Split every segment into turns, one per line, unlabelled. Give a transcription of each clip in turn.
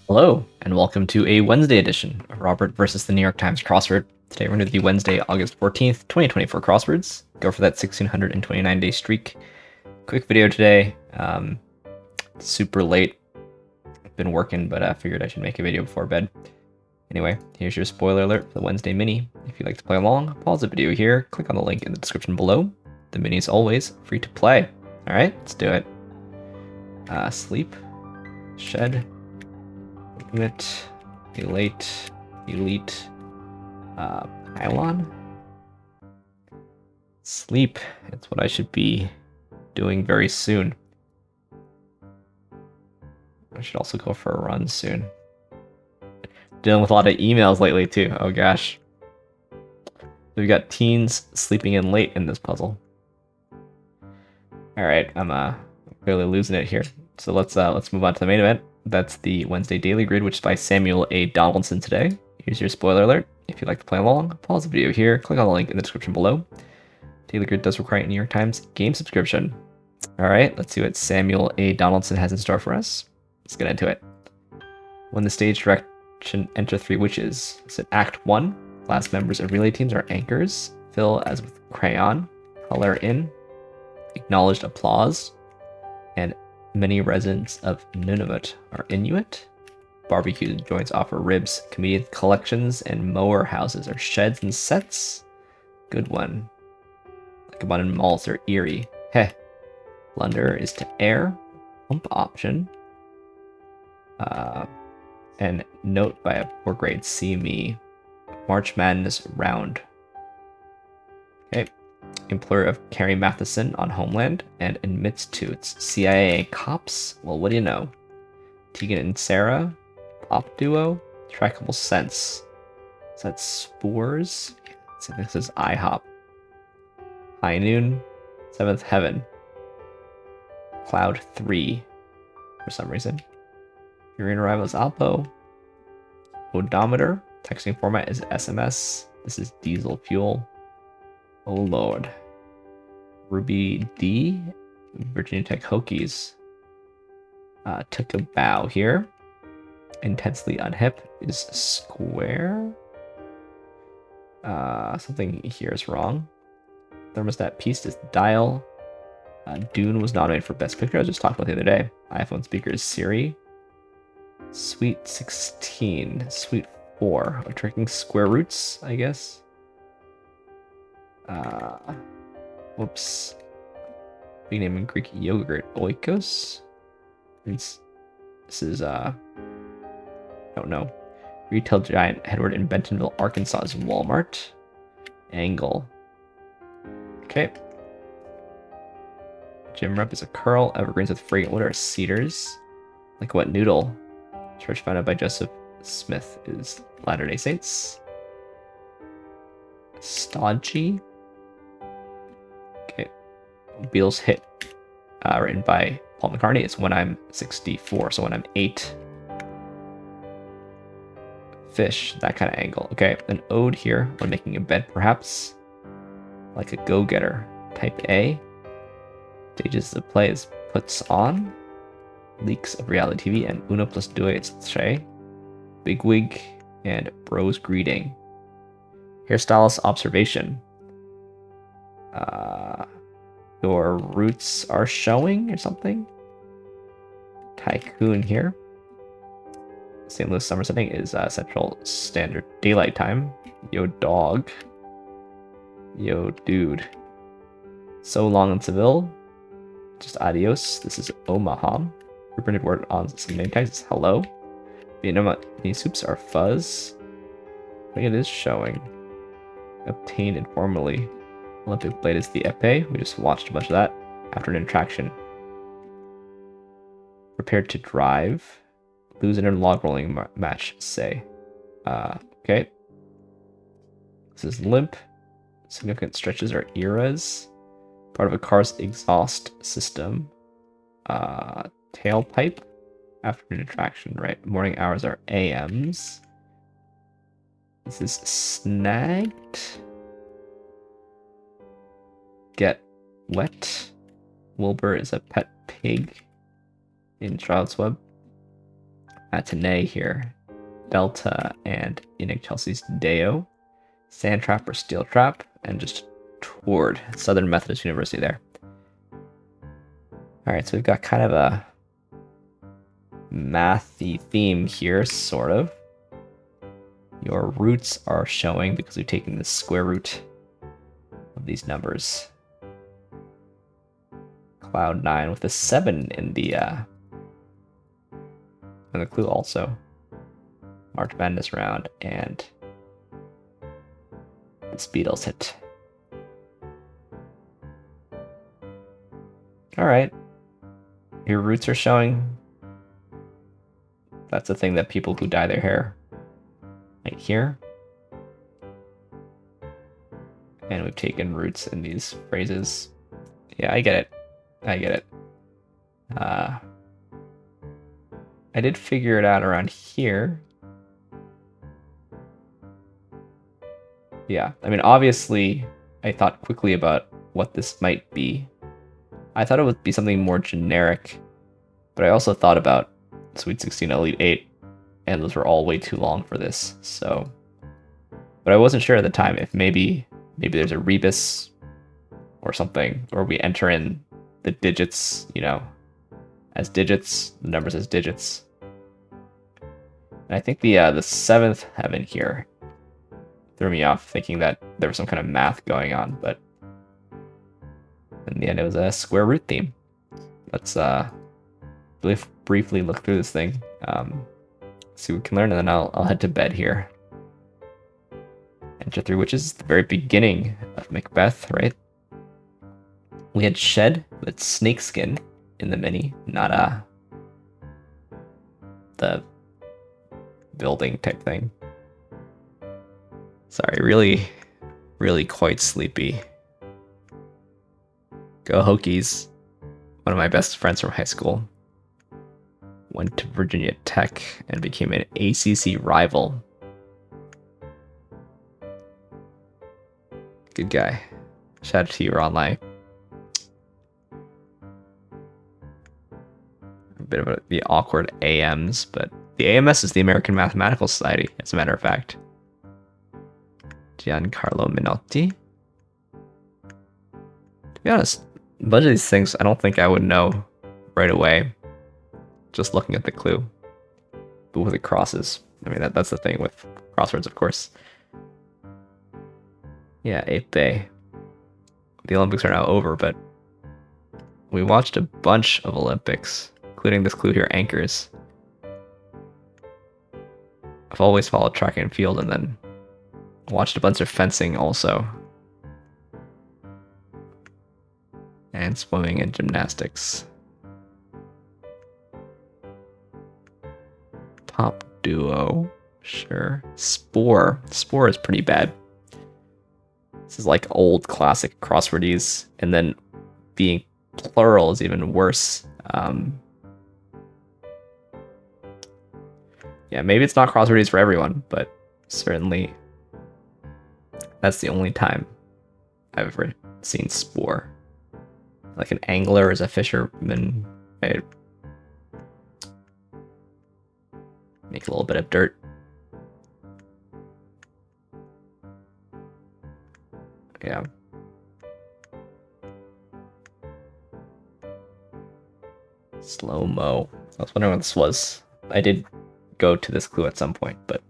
Hello, and welcome to a Wednesday edition of Robert versus the New York Times Crossword. Today we're going to do the Wednesday, August 14th, 2024 crosswords. Go for that 1,629-day streak. Quick video today. Super late. I've been working, but I figured I should make a video before bed. Anyway, here's your spoiler alert for the Wednesday mini. If you'd like to play along, pause the video here, click on the link in the description below. The mini is always free to play. Alright, let's do it. Sleep. Shed. Unit, elite, pylon, sleep. It's what I should be doing very soon. I should also go for a run soon. Dealing with a lot of emails lately too. Oh gosh. We've got teens sleeping in late in this puzzle. All right, I'm clearly losing it here. So let's move on to the main event. That's the Wednesday Daily Grid, which is by Samuel A. Donaldson today. Here's your spoiler alert. If you'd like to play along, pause the video here, click on the link in the description below. Daily Grid does require a New York Times game subscription. All right, let's see what Samuel A. Donaldson has in store for us. Let's get into it. When the stage direction enter three witches. It's Act 1. Last members of relay teams are anchors. Fill as with crayon. Color in. Acknowledged applause. And many residents of Nunavut are Inuit. Barbecue joints offer ribs. Comedian collections and mower houses are sheds and sets. Good one. Like abundant malls are eerie. Heh. Blunder is to air. Pump option. And note by a poor grade. See me. March Madness round. Okay. Employer of Carrie Matheson on Homeland and admits to its CIA cops. Well, what do you know? Tegan and Sarah, pop duo, trackable sense. Is that Spores? So this is IHOP. High Noon, Seventh Heaven, Cloud 3 for some reason. Urine arrival is Alpo. Odometer, texting format is SMS. This is diesel fuel. Oh lord. Ruby D, Virginia Tech Hokies. Took a bow here. Intensely unhip is square. Something here is wrong. Thermostat piece is dial. Dune was nominated for Best Picture. I was just talking about the other day. iPhone speaker is Siri. Sweet 16. Sweet 4. We're tracking square roots, I guess. Whoops. Big name in Greek yogurt. Oikos. This is, don't know. Retail giant headquartered in Bentonville, Arkansas is Walmart. Angle. Okay. Gym rep is a curl. Evergreens with fragrant wood are cedars. Like what noodle? Church founded by Joseph Smith is Latter-day Saints. Stodgy. Okay. Beatles hit. Written by Paul McCartney. It's When I'm 64, so when I'm 8. Fish, that kind of angle. Okay, an ode here when making a bed, perhaps. Like a go-getter. Type A. Stages of play is puts on. Leaks of reality TV and uno plus due is tre. Bigwig and bros greeting. Hairstylist observation. Your roots are showing or something. Tycoon here. St. Louis summer setting is Central Standard Daylight Time. Yo dog. Yo dude. So long in Seville. Just adios. This is Omaha. Reprinted word on some name tags is hello. Vietnamese soups are fuzz. I think it is showing. Obtained informally. Olympic blade is the epee. We just watched a bunch of that after an attraction. Prepared to drive. Lose in a log rolling match, say. Okay. This is limp. Significant stretches are eras. Part of a car's exhaust system. Tailpipe. Afternoon attraction, right? Morning hours are AMs. This is snagged. Get wet. Wilbur is a pet pig in Charlotte's Web. Matinee here. Delta and NYTXW's Deo. Sand Trap or Steel Trap. And just toured Southern Methodist University there. Alright, so we've got kind of a mathy theme here, sort of. Your roots are showing because we've taken the square root of these numbers. Cloud 9 with a 7 in the clue also. March Madness round and the Speedles hit. Alright. Your roots are showing. That's a thing that people who dye their hair right here. And we've taken roots in these phrases. Yeah, I get it. I get it. I did figure it out around here. Yeah, I mean, obviously, I thought quickly about what this might be. I thought it would be something more generic, but I also thought about Sweet 16 Elite 8, and those were all way too long for this, so... But I wasn't sure at the time if maybe there's a rebus or something, or we enter in the digits, you know, as digits, the numbers as digits. And I think the 7th heaven here threw me off, thinking that there was some kind of math going on, but in the end it was a square root theme. Let's briefly look through this thing, see what we can learn, and then I'll head to bed here. Enter 3, which is the very beginning of Macbeth, right? We had Shed with Snakeskin in the mini, not the building type thing. Sorry, really quite sleepy. Go Hokies. One of my best friends from high school went to Virginia Tech and became an ACC rival. Good guy. Shout out to you, online. A bit of the awkward AMs, but the AMS is the American Mathematical Society, as a matter of fact. Giancarlo Minotti. To be honest, a bunch of these things I don't think I would know right away, just looking at the clue. But with the crosses, I mean, that's the thing with crosswords, of course. Yeah, 8th day. The Olympics are now over, but we watched a bunch of Olympics, including this clue here, anchors. I've always followed track and field, and then watched a bunch of fencing also. And swimming and gymnastics. Pop duo, sure. Spore. Spore is pretty bad. This is like old classic crosswordies, and then being plural is even worse. Yeah, maybe it's not crosswordies for everyone, but certainly that's the only time I've ever seen spore. Like an angler is a fisherman. I make a little bit of dirt. Yeah. Slow-mo. I was wondering what this was. I did go to this clue at some point, but...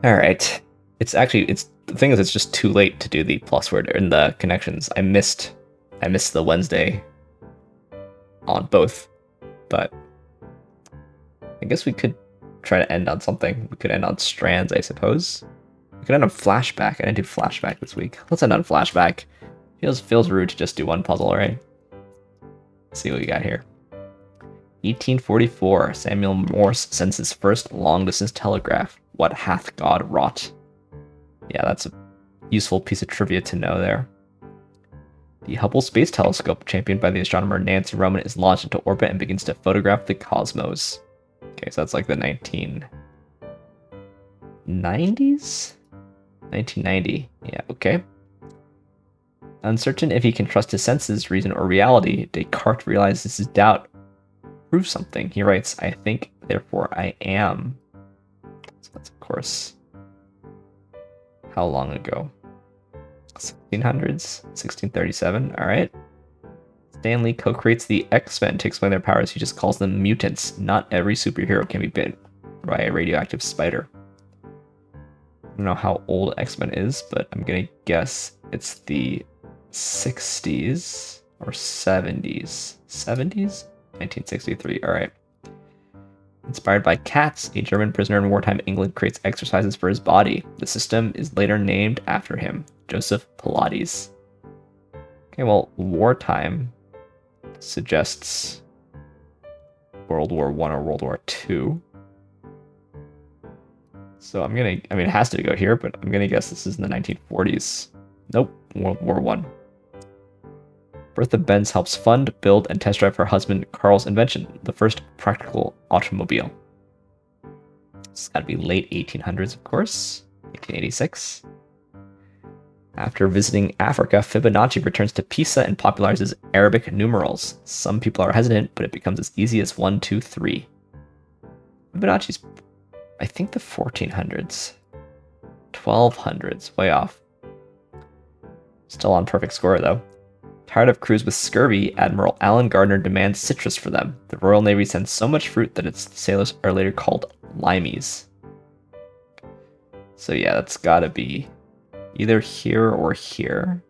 Alright. The thing is, it's just too late to do the plus word in the connections. I missed the Wednesday on both, but I guess we could try to end on something. We could end on strands, I suppose. We could end on flashback. I didn't do flashback this week. Let's end on flashback. Feels rude to just do one puzzle, right? Let's see what we got here. 1844, Samuel Morse sends his first long-distance telegraph. What hath God wrought? Yeah, that's a useful piece of trivia to know there. The Hubble Space Telescope, championed by the astronomer Nancy Roman, is launched into orbit and begins to photograph the cosmos. Okay, so that's like the 1990s? 1990. Yeah, okay. Uncertain if he can trust his senses, reason, or reality, Descartes realizes his doubt prove something. He writes, I think, therefore I am. So that's, of course, how long ago? 1600s? 1637? All right. Stan Lee co-creates the X-Men to explain their powers. He just calls them mutants. Not every superhero can be bitten by a radioactive spider. I don't know how old X-Men is, but I'm going to guess it's the 60s or 70s. 70s? 1963. All right. Inspired by cats, a German prisoner in wartime England creates exercises for his body. The system is later named after him, Joseph Pilates. Okay, well, wartime suggests World War I or World War II. So I mean, it has to go here, but I'm gonna guess this is in the 1940s. Nope, World War I. Bertha Benz helps fund, build, and test drive her husband Carl's invention, the first practical automobile. It's gotta be late 1800s, of course, 1886. After visiting Africa, Fibonacci returns to Pisa and popularizes Arabic numerals. Some people are hesitant, but it becomes as easy as 1, 2, 3. Fibonacci's, I think, the 1400s. 1200s, way off. Still on perfect score, though. Tired of crews with scurvy, Admiral Alan Gardner demands citrus for them. The Royal Navy sends so much fruit that its sailors are later called limeys. So yeah, that's gotta be either here or here.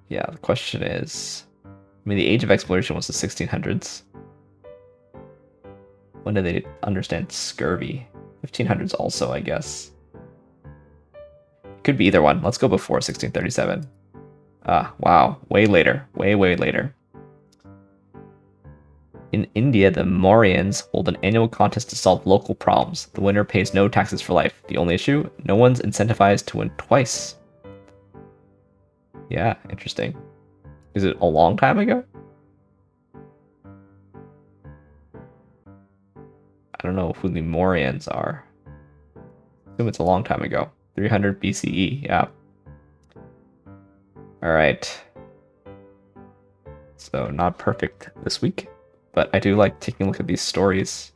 Yeah, the question is, I mean, the age of exploration was the 1600s. When did they understand scurvy? 1500s also, I guess. Could be either one. Let's go before 1637. Ah, wow. Way later. Way later. In India, the Mauryans hold an annual contest to solve local problems. The winner pays no taxes for life. The only issue? No one's incentivized to win twice. Yeah, interesting. Is it a long time ago? I don't know who the Mauryans are. I assume it's a long time ago. 300 BCE, yeah. Alright. So, not perfect this week, but I do like taking a look at these stories.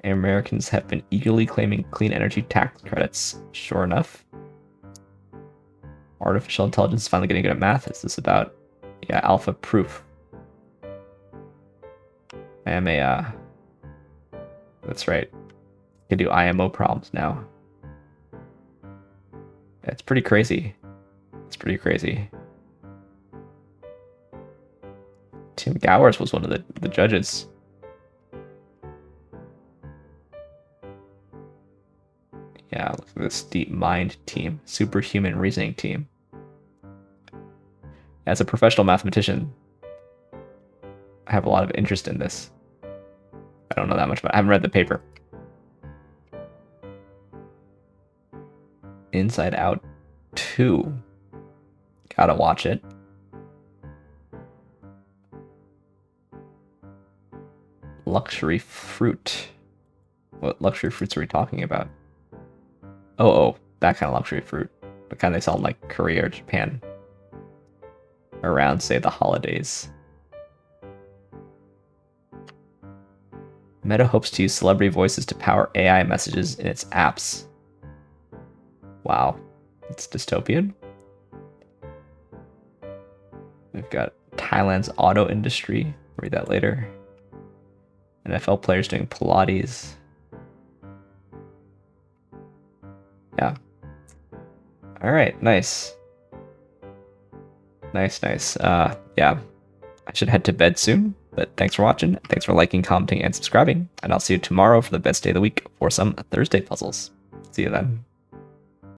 Americans have been eagerly claiming clean energy tax credits. Sure enough. Artificial intelligence is finally getting good at math. Is this about, yeah, alpha proof? I am a, that's right. I can do IMO problems now. It's pretty crazy. It's pretty crazy. Tim Gowers was one of the judges. Yeah, look at this deep mind team. Superhuman reasoning team. As a professional mathematician, I have a lot of interest in this. I don't know that much about it. I haven't read the paper. Inside Out 2. Gotta watch it. Luxury fruit. What luxury fruits are we talking about? Oh, that kind of luxury fruit. The kind they sell in like Korea or Japan. Around, say, the holidays. Meta hopes to use celebrity voices to power AI messages in its apps. Wow, it's dystopian. We've got Thailand's auto industry. Read that later. NFL players doing Pilates. Yeah. All right, nice. Nice. Yeah, I should head to bed soon, but thanks for watching. Thanks for liking, commenting, and subscribing, and I'll see you tomorrow for the best day of the week for some Thursday puzzles. See you then.